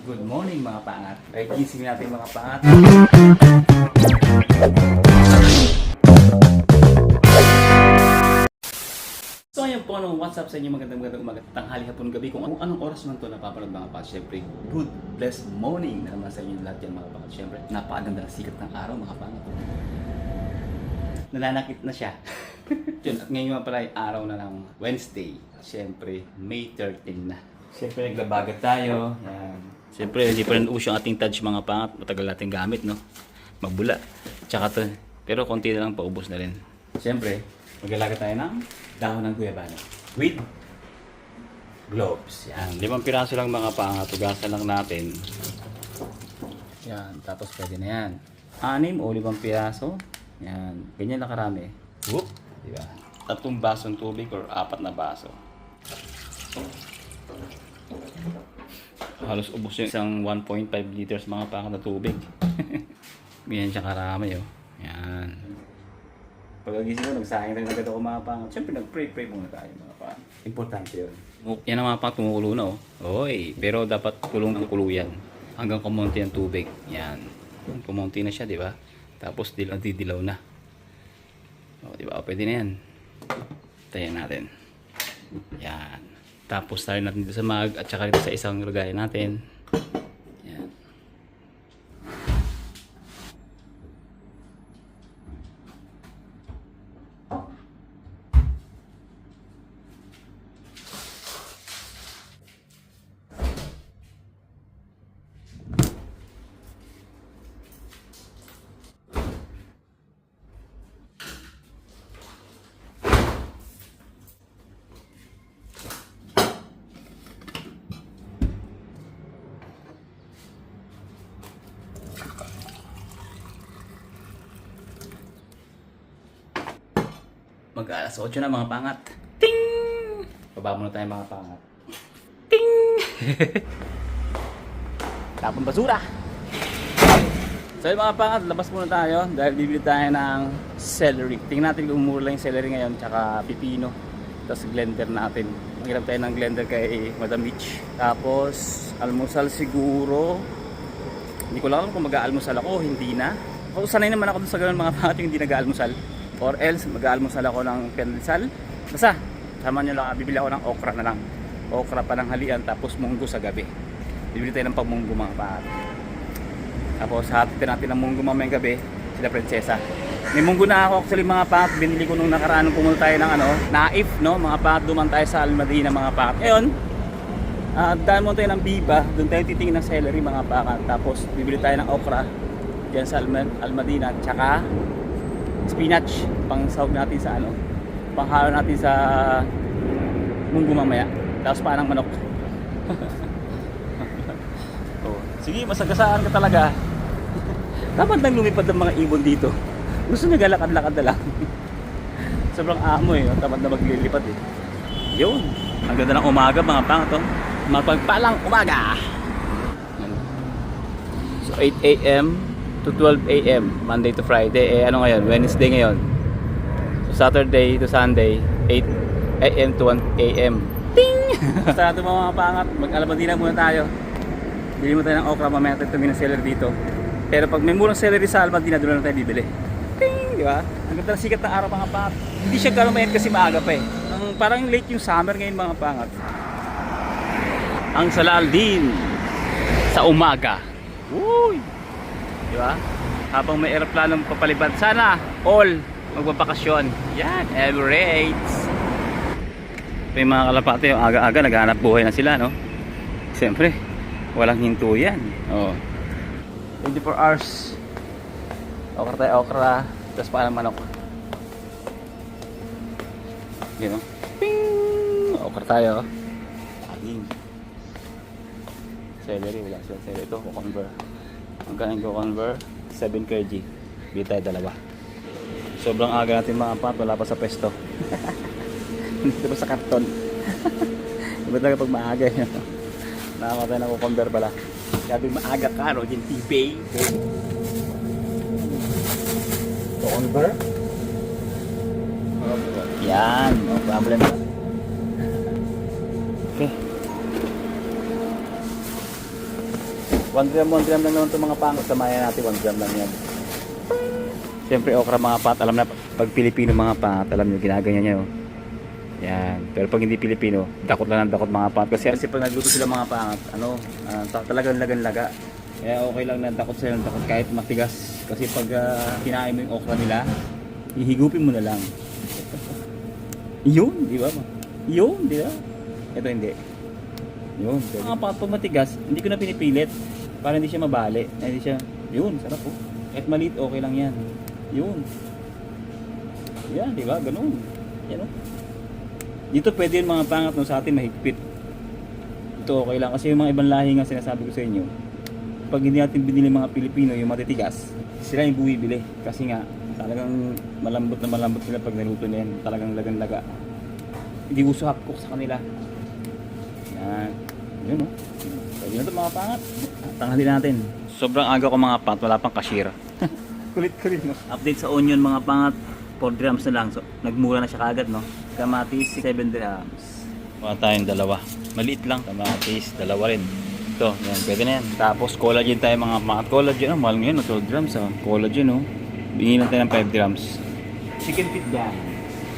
Good morning mga paangat. Ay, gising natin mga paangat. So ayun po, what's up sa inyo, magandang umaga, tanghali, hapon, gabi, kung anong oras man to napapanood mga paangat. Siyempre, good, blessed morning na naman sa inyo lahat yan mga paangat. Siyempre, napakaganda ng sikat ng araw mga paangat. Nananakit na siya. Yun, at ngayon nga pala ay araw na ng Wednesday. Siyempre, May 13 na. Siyempre, naglabagat tayo. Yan. Siyempre, hindi pa rin uso ang ating touch mga pangat. Matagal natin gamit, no? Magbula. Tsaka to. Pero konti na lang, paubos na rin. Siyempre, maglalaga tayo ng dahon ng guyabano. With gloves. Yan. 5 piraso lang mga pangat. Tugasan lang natin. Yan. Tapos pwede na yan. 6 o 5 piraso. Yan. Ganyan na karami. Whoop. Diba? 3 basong tubig or 4 na baso. Halos ubos yung isang 1.5 liters mga pangat na tubig. Ganyan siya karami, oh. Yan. Pag-agising ko, nagsayang rin agad ako mga pangat. Siyempre, nag-pray muna tayo mga pangat. Importante yun. Yan ang mga pangat, tumukulo na, oh. Oy, pero dapat kulong ng kuluyan. Hanggang kumunti ang tubig. Yan. Kumunti na siya, di ba? Tapos, didilaw na. O, di ba? Pwede na yan. Tayan natin. Yan. Tapos tayo natin dito sa mag at saka dito sa isang lagayan natin. Yan. Mag-alas 8 na mga pangat. Ting! Baba muna tayo mga pangat. Ting! Tapon basura. So yun mga pangat, labas muna tayo dahil bibili tayo ng celery. Tingnan natin kung mura lang yung celery ngayon, tsaka pipino. Tapos blender natin. Maghiram tayo ng blender kay Madam Mitch. Tapos almusal siguro. Hindi ko lang alam kung mag-aalmusal ako, hindi na. Ako sanay naman ako dun sa ganun mga pangat yung hindi nag-aalmusal. Or else, mag-aalmusal ako ng pandesal. Basta, sama nyo lang, bibili ako ng okra na lang. Okra pa ng halian, tapos munggo sa gabi. Bibili tayo ng pagmunggo mga pahat. Tapos, hatitin natin ng munggo mamayang gabi, sila prinsesa. May munggo na ako actually mga pahat. Binili ko nung nakaraan nung pumunta tayo ng Naif, no? Mga pahat, duman tayo sa Almadina mga pahat. Ngayon, dahil mo tayo ng biba, doon tayo titingin ng celery mga pahat. Tapos, bibili tayo ng okra dyan sa Almadina, tsaka spinach, pang sahog natin sa panghalo natin sa munggo mamaya. Tapos panang manok. Oh, sige, masagasaan ka talaga. Dapat nang lumipad ng mga ibon dito. Gusto nyo galakad-lakad na lang. Sobrang amo eh, tamad na maglilipad eh. Yun, ang ganda ng umaga mga pangat oh. Mapagpalang umaga. So 8 AM to 12 AM, Monday to Friday. Ano ngayon? Wednesday ngayon. So Saturday to Sunday, 8 AM to 1 AM. Ting! Basta natin mga pangat, mag-Almadina muna tayo. Bili mo tayo ng okra, mamaya tayo tumingin ng celery dito. Pero pag may murang celery sa Almadina, doon na tayo bibili. Ting! Di ba? Ang ganda ng sikat ng araw mga pangat. Hindi siya gano'n mayan kasi maaga pa eh. Parang late yung summer ngayon mga pangat. Ang salal din sa umaga. Uy! Diba? Habang may aeroplanong papalipad, sana all magbabakasyon. Yan, Emirates. May mga kalapate, aga-aga naghahanap buhay na sila, no? Siyempre, walang hinto yan. Oh. 24 hours. Okra tayo, okra. Tapos parang manok. Yun, no? Ping! Okra tayo. Aging. Celery, wala silang celery. Ito, cucumber. Magkain ko convert 7 kg. Bili tayo dalawa. Sobrang aga natin mga pat, wala pa sa pesto. Hindi pa sa karton. Iba talaga pag maaga yun. Nakamatay na ko convert pala. Sabi maaga ka, no? Yung tibay. Convert? Yan. No problem. Okay. 1 gram lang naman itong mga pangat. Samayan natin, 1 gram lang yan. Siyempre, okra mga pangat. Alam na, pag Pilipino mga pangat, alam nyo, ginaganyan nyo. Yan. Pero pag hindi Pilipino, dakot lang ng dakot mga pangat. Kasi pag nagluto sila mga pangat, talagang lagan-laga. Kaya okay lang na dakot sila ng dakot kahit matigas. Kasi pag kinain mo yung okra nila, ihigupin mo na lang. Yun, di ba? Yun, di ba? Ito hindi. Yun. Mga pangat pag matigas, hindi ko na pinipilit. Para hindi siya mabali. Hindi siya, yun, sarap po. Kahit maliit, okay lang yan. Yun. Yan, di ba? Ganun. Yan o. Dito pwede yung mga pangat no, sa atin mahigpit. Ito okay lang. Kasi yung mga ibang lahi nga sinasabi ko sa inyo, pag hindi natin binili mga Pilipino, yung matitigas, sila yung bumibili. Kasi nga, talagang malambot na malambot sila pag naluto na yan. Talagang lagan-laga. Hindi uso half-cook sa kanila. Yan. Yun o. Pwede na ito mga pangat. Tanghali natin. Sobrang aga ko mga pangat, wala pang cashier. Kulit-kulit no. Update sa onion mga pangat, 4 grams na lang. So, nagmura na siya kagad no. Kamatis 7 grams. Wala tayong dalawa. Maliit lang. Kamatis, dalawa rin. Ito, yan, pwede na yan. Tapos collagen tayo mga pangat. Collagen, mahal ngayon, 12 grams. Collagen, bingi lang tayo ng 5 grams. Chicken feet yan.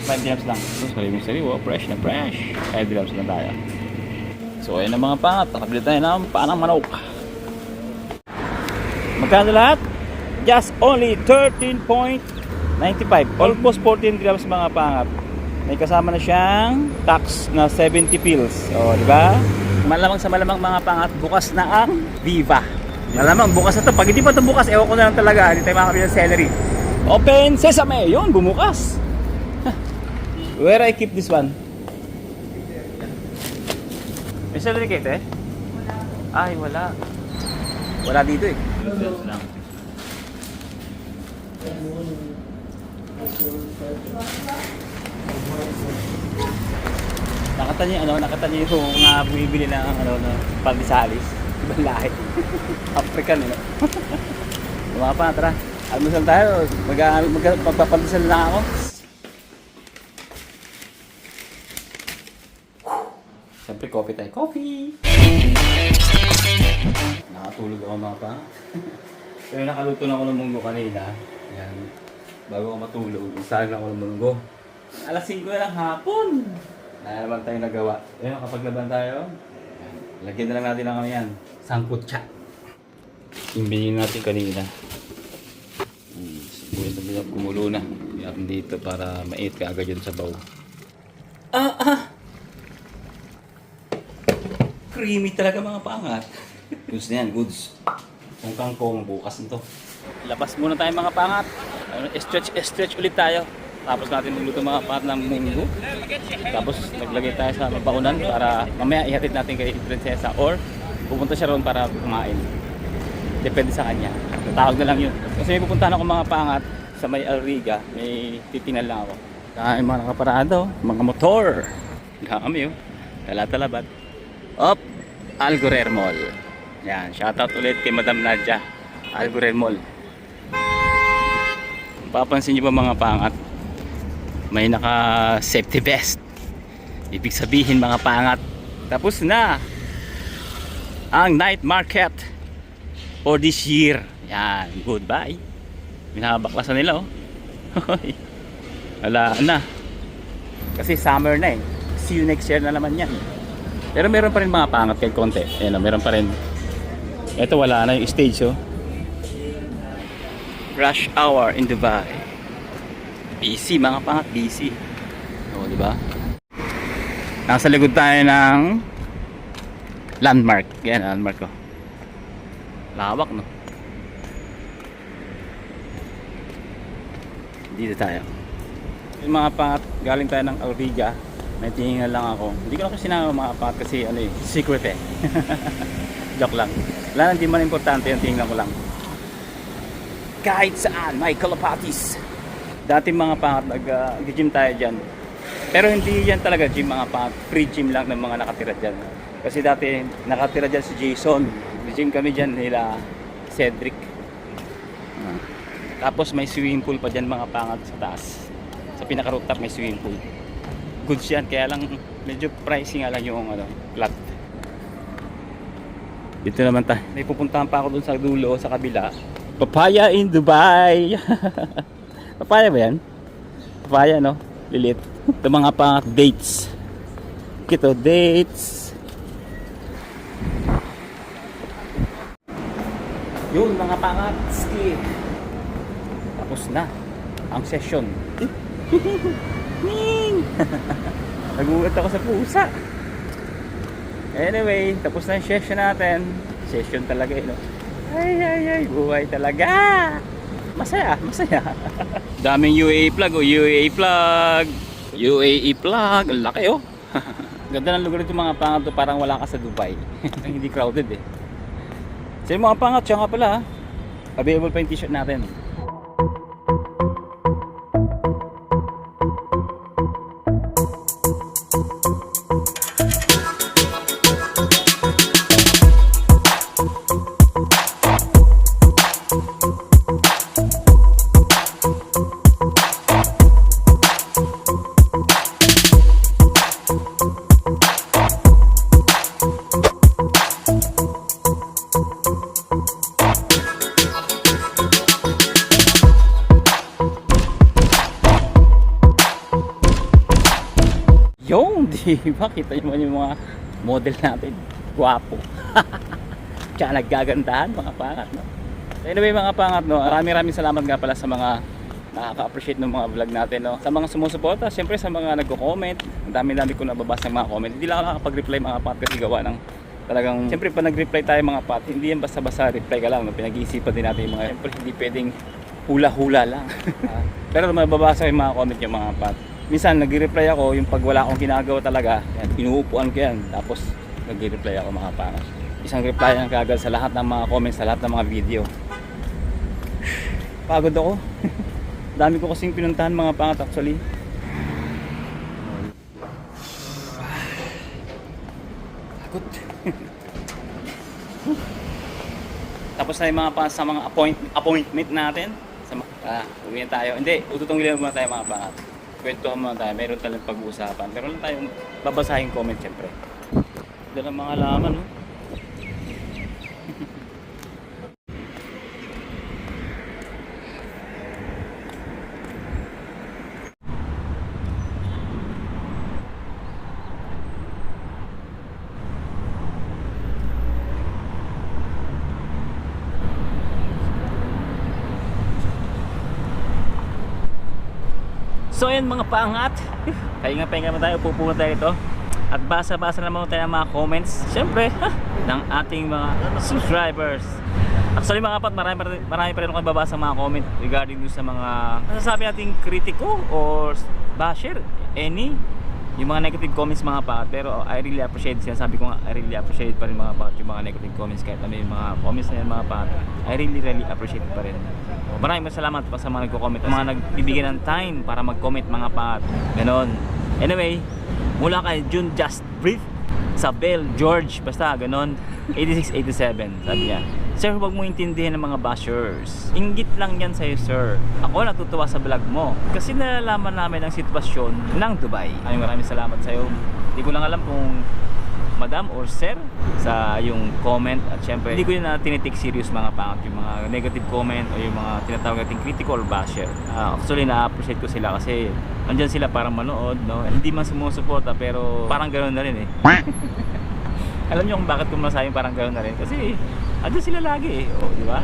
5 grams lang. So, sariwa, fresh na fresh. 5 grams na tayo. So, ayan na mga pangat. Nakabili tayo ng panang manok. Magkano lahat? Just only 13.95. Almost 14 grams mga pangat. May kasama na siyang tax na 70 pills. O, di ba? Malamang sa malamang mga pangat, bukas na ang Viva. Malamang bukas na to. Pag hindi pa ito bukas, ewan ko na lang talaga. Hindi tayo makakabili ng celery. Open sesame. Yun, bumukas. Where I keep this one? May celery kit eh? Ay, wala. Wala dito eh. Lang. Nakita niyo yung bumibili ng paldisalis. Ibang lahi. African eh. Mga pa, tara. Almusal tayo. Magpapaldisal na ako. Siyempre, coffee tayo. Coffee! Nakatulog ako mga pa. Pero nakaluto na ako ng munggo kanina. Yan. Bago ako matulog, saan ako ng munggo. Alas 5 na lang hapon. Na naman tayo nagawa. Ayun, kapaglaban tayo. Yan. Lagyan na lang natin ng yan. Sangkutsa. Yung binigyan natin kanina. Siguro kumulo na. Yan dito para mait ka agad yun sa baw. Creamy talaga mga pangat. Goods na yan, goods. Kung kangkong, bukas nito. Labas muna tayo mga pangat. Stretch ulit tayo. Tapos natin magluto mga pangat ng munggo. Tapos naglagay tayo sa mabaunan para mamaya ihatid natin kay Prinsesa or pupunta siya roon para kumain. Depende sa kanya. Tatawag na lang yun. Kasi may pupuntahan ako mga pangat sa may Alriga. May titingnan lang ako. Kaya mga nakaparado, mga motor. Kami yun. Talatalabat. Op! Algorer Mall. Yan, shoutout ulit kay Madam Nadia. Algorer Mall. Papansin niyo ba mga pangat? May naka safety vest. Ibig sabihin mga pangat, tapos na ang night market for this year. Yan, goodbye. Binabaklasan nila oh. Wala na. Kasi summer na eh. See you next year na naman yan. Pero meron pa rin mga pangat kahit konti. Ayan o, meron pa rin. Ito wala na yung stage oh. Rush hour in Dubai. Busy mga pangat, busy. O, di ba? Nasa likod tayo ng landmark. Yan, landmark ko. Lawak no. Dito tayo. Yung mga pangat, galing tayo ng Alriga. May tingin lang ako. Hindi ko na kasi sinama mga pangat kasi ano eh, secret eh. Joke lang. Wala, hindi man importante yung tingin ko lang. Kahit saan, may kalapatis. Dati mga pangat, nag-gym tayo dyan. Pero hindi yan talaga gym mga pangat. Free gym lang ng mga nakatira dyan. Kasi dati nakatira dyan si Jason. Nag-gym kami dyan nila Cedric. Tapos may swimming pool pa dyan mga pangat sa taas. Sa pinaka-rooftop may swimming pool. Goods yan, kaya lang medyo pricey nga lang yung flat. Dito naman tayo. May pupuntahan pa ako dun sa dulo, sa kabila. Papaya in Dubai. Papaya ba yan? Papaya, no? Lilit. Ito mga pang dates. Ito, dates. Yun, mga pangatski. Tapos na ang session. Nagulat ako sa pusa. Anyway, tapos na yung session natin. Session talaga no? Ay, buhay talaga. Masaya, masaya. Daming UAE plug, UAE plug. UAE plug, ang laki oh. Ganda ng lugar ito mga pangat to, parang wala ka sa Dubai. Hindi crowded eh. So yung mga pangat, siya nga pala ha. Available pa yung t-shirt natin. Yung, di ba? Kita nyo man yung mga model natin. Guwapo. Tsaka naggagandahan mga pangat, no? Anyway mga pangat, no? Maraming salamat nga pala sa mga nakaka-appreciate ng mga vlog natin, no? Sa mga sumusuporta, siyempre sa mga nagko-comment. Ang dami-dami ko nababasa ng mga comment. Hindi lang ako nakakapag-reply mga pangat kasi gawa ng talagang, siyempre pa nag-reply tayo mga pangat, hindi yan basta-basta reply ka lang, no? Pinag-iisipan din natin yung mga, siyempre hindi pwedeng hula-hula lang. Pero mababasa yung mga comment yung mga pangat. Minsan nag-reply ako yung pag wala akong ginagawa talaga, yan, inuupuan ko yan, tapos nag-reply ako mga pangat. Isang reply ang kagad sa lahat ng mga comments, sa lahat ng mga video. Pagod ako. Dami ko kasing pinuntahan mga pangat actually. Pagod. Tapos na yung mga pangat sa mga appointment natin. Uwi na tayo. Hindi, ututunggilan muna tayo mga pangat. Kwentuhan muna tayo, meron tayong pag-uusapan. Pero lang tayong babasahin comment syempre. Dala mga laman, no? So ayun mga paangat, pahinga mo tayo, upo tayo ito. At basa-basa naman tayo ng mga comments, syempre, ng ating mga subscribers. Actually mga pat, marami pa rin akong babasa mga comment regarding sa mga nasasabi nating kritiko or basher, any yung mga negative comments mga pat. Pero I really appreciate, sinasabi ko nga, I really appreciate pa rin mga pat yung mga negative comments, kahit ano yung mga comments na yan mga pat, I really appreciate pa rin. Maraming salamat pa sa mga nagko-comment, mga nagbibigay ng time para mag-comment mga pat. Ganon. Anyway, mula kay June Just Breathe, Sabel George, basta ganon, 8687, sabi niya, "Sir, huwag mo intindihin ng mga bashers. Inggit lang yan sa'yo, sir. Ako natutuwa sa vlog mo kasi nalalaman namin ang sitwasyon ng Dubai." Maraming salamat sa'yo. Hindi ko lang alam kung madam or sir sa yung comment, at syempre hindi ko yun na tinitik serious mga pangat yung mga negative comment o yung mga tinatawag nating critical or basher. Actually na-appreciate ko sila kasi andyan sila para manood, no? Hindi man sumusuporta pero parang ganoon na rin eh. Alam niyo kung bakit ko masayang parang ganoon na rin kasi andyan sila lagi eh, di ba?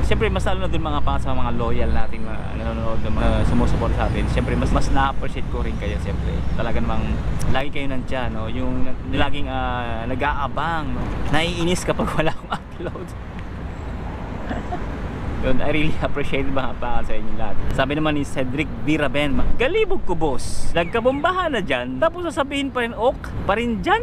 Siyempre mas lalo na din mga pangat sa mga loyal nating nanonood, mga sumusuporta sa atin. Siyempre mas na-appreciate ko rin kayo, siyempre. Talaga namang lagi kayo nandiyan, no? Yung laging nag-aabang, no? Naiinis kapag wala akong upload. Yun, I really appreciate mga pangat sa inyo lahat. Sabi naman ni Cedric Biraben, "Galibog ko boss, nagkabombahan na dyan, tapos sasabihin pa rin ok, pa rin dyan."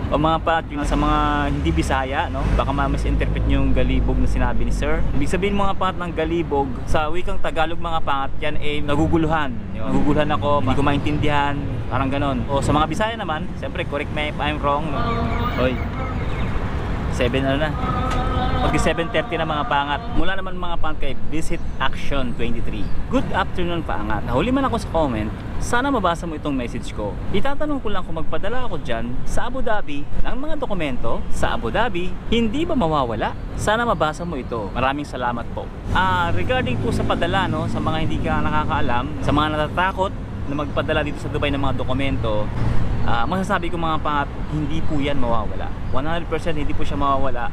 O mga pat, yung sa mga hindi Bisaya, no? Baka ma-misinterpret nyo yung galibog na sinabi ni sir. Ibig sabihin mga pat ng galibog sa wikang Tagalog mga pat, yan eh naguguluhan. Naguguluhan ako, hindi ko maintindihan, parang ganon. O sa mga Bisaya naman, siyempre correct me if I'm wrong, no? Hoy, 7 ano na, pag 7:30 na mga pangat. Mula naman mga pangat kay Visit Action 23. "Good afternoon pangat. Nahuli man ako sa comment, Sana mabasa mo itong message ko. Itatanong ko lang kung magpadala ako dyan sa Abu Dhabi ng mga dokumento sa Abu Dhabi, hindi ba mawawala? Sana mabasa mo ito. Maraming salamat po. Regarding po sa padala, no, sa mga hindi ka nakakaalam, sa mga natatakot na magpadala dito sa Dubai ng mga dokumento, masasabi ko mga pangat, hindi po yan mawawala. 100% hindi po siya mawawala.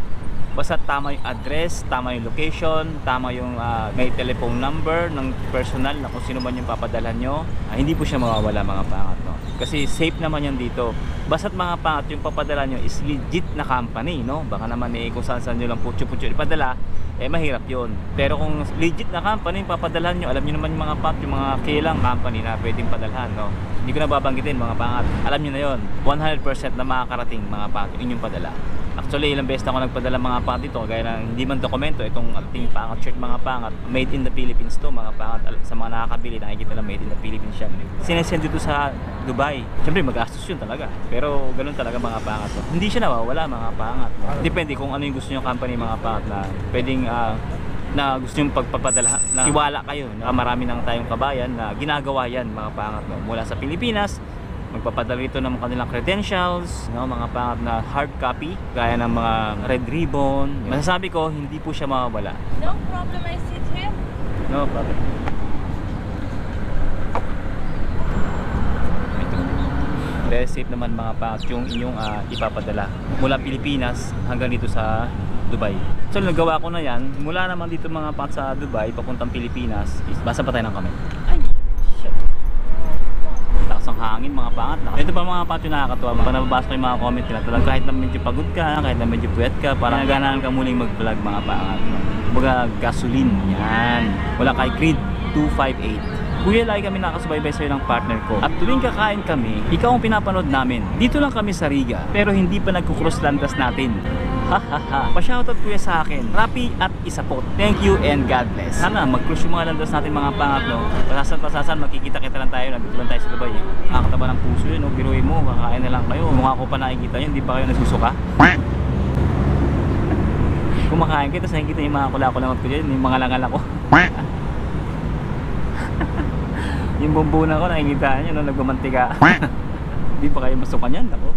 Basta tama yung address, tama yung location, tama yung may telephone number ng personal na kung sino man yung papadala nyo, hindi po siya mawawala mga pangat, no? Kasi safe naman yan dito. Basta't mga pangat yung papadala nyo is legit na company, no? Baka naman kung saan nyo lang putyo-putyo ipadala, mahirap yun. Pero kung legit na company yung papadala nyo, alam nyo naman yung mga pangat, yung mga kilang company na pwedeng padalhan, no? Hindi ko na babanggitin mga pangat. Alam nyo na yun, 100% na makakarating mga pangat yung inyong padala. Actually, ilang beses na ako nagpadala mga pangat dito, kaya ng hindi man dokumento, itong ating pangat shirt mga pangat, made in the Philippines to mga pangat. Sa mga nakakabili, nakikita na made in the Philippines yan. Sinesend dito sa Dubai. Siyempre, magastos yun talaga. Pero ganun talaga mga pangat to. Hindi siya nawawala mga pangat. Depende kung ano yung gusto nyo company mga pangat na pwedeng na gusto nyo pagpapadala, na tiwala kayo na marami nang tayong kabayan na ginagawa yan mga pangat, no? Mula sa Pilipinas, magpapadala ito ng kanilang credentials, no, mga pangat na hard copy gaya ng mga red ribbon. Masasabi ko hindi po siya mawawala. No problem, I sit here. No problem. Ito. Very safe naman mga pangat yung inyong ipapadala mula Pilipinas hanggang dito sa Dubai. So nagawa ko na yan mula naman dito mga pangat sa Dubai papuntang Pilipinas. Basa pa tayo ng kamay. Ay, shit. Lakas ng hangin mga pangat. Ito pa mga pangat yung nakakatuwa. Pag nababasa ko yung mga comment nila, talagang kahit na medyo pagod ka, kahit na medyo puyat ka, parang naganahan ka muling mag-vlog mga pangat. Kumbaga gasoline. Yan. Wala kay Creed 258. Kuya, lagi kami nakasubaybay sa'yo ng partner ko. At tuwing kakain kami, ikaw ang pinapanood namin. Dito lang kami sa Riga, pero hindi pa nagkukross landas natin. Hahaha. Pa-shoutout kuya sa akin. Rapi at Isapot. Thank you and God bless. Sana mag-cruise yung mga landas natin mga pangat, no? Pasasan, magkikita-kita lang tayo. Nandito lang tayo sa Dubai. Nakakataba ng puso yun, no? Biruin mo, kakain na lang kayo. Mukha ko pa nakikita yun, hindi pa kayo nagsusuka. Kumakain kayo, tapos nakikita yung mga kula-kulangot ko dyan, yung mga langal ako. Yung bumbuna ko, nakikita nyo, no? Nagmamantika. Hindi pa kayo masukan yan, ako.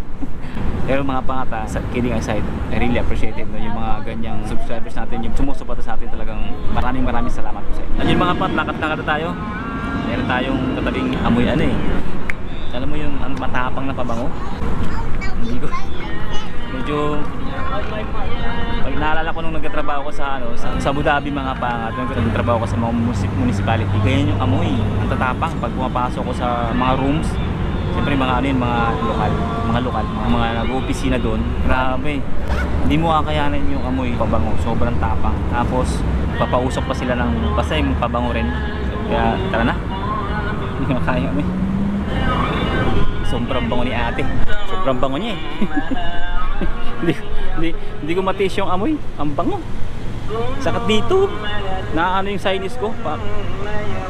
Pero mga pangata, kidding aside, I really appreciate it, no? Yung mga ganyang subscribers natin, yung sumusuporta sa atin, talagang maraming salamat po sa inyo. At yung mga pangat, lakad-lakad tayo. Meron tayong katabing amoy alam mo yung matapang na pabango? Hindi ko. Medyo pag naalala ko nung nagtatrabaho ko sa Abu Dhabi mga pangat, nung nagtatrabaho ko sa mga municipality, ganyan yung amoy, ang tatapang pag pumapasok ko sa mga rooms. Siyempre mga mga lokal, mga nag-opisina doon. Grabe. Hindi mo kakayanin yung amoy pabango, sobrang tapang. Tapos papausok pa sila ng basta yung pabango rin. Kaya tara na. Hindi mo kaya mo. Sobrang bango ni ate. Sobrang bango niya hindi ko matiis yung amoy. Ang bango. Sakat dito. Naano yung sinus ko.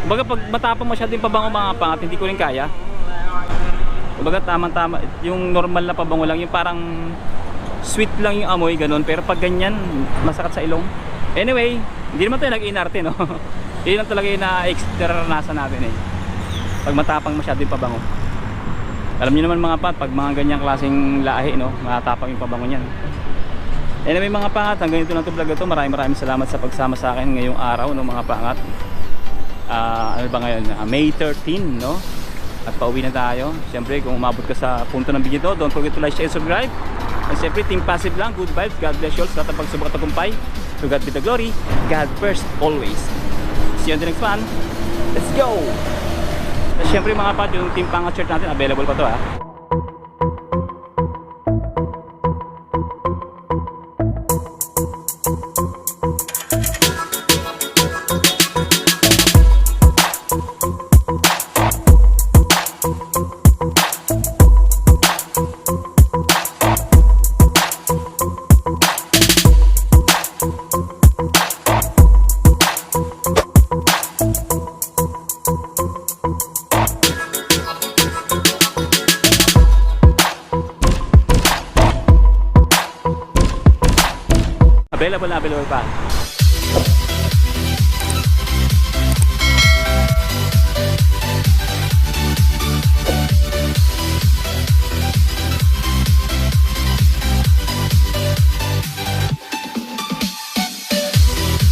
Kumbaga pag matapang masyado yung pabango mga pangat, hindi ko rin kaya. Kumbaga tamang-tama, yung normal na pabango lang, yung parang sweet lang yung amoy, ganun. Pero pag ganyan, masakit sa ilong. Anyway, hindi naman tayo nag-inarte, no? Yun lang talaga yung na-externasa natin eh. Pag matapang masyado yung pabango. Alam niyo naman mga pat, pag mga ganyang klaseng lahi, no? Matapang yung pabango niyan. Anyway mga pangat, hanggang ito lang ito vlog ito. Maraming salamat sa pagsama sa akin ngayong araw, no mga pangat. Ano ba ngayon? May 13, no? At pauwi na tayo. Siyempre kung umabot ka sa punto ng video to, don't forget to like, share, subscribe. And siyempre Team Passive lang, good vibes, God bless you all sa pagsubok at tagumpay. To God be the glory, God first always. See you on the next one. Let's go! At siyempre mga pat, yung Team Pangat shirt natin available pa to ha. Available pa.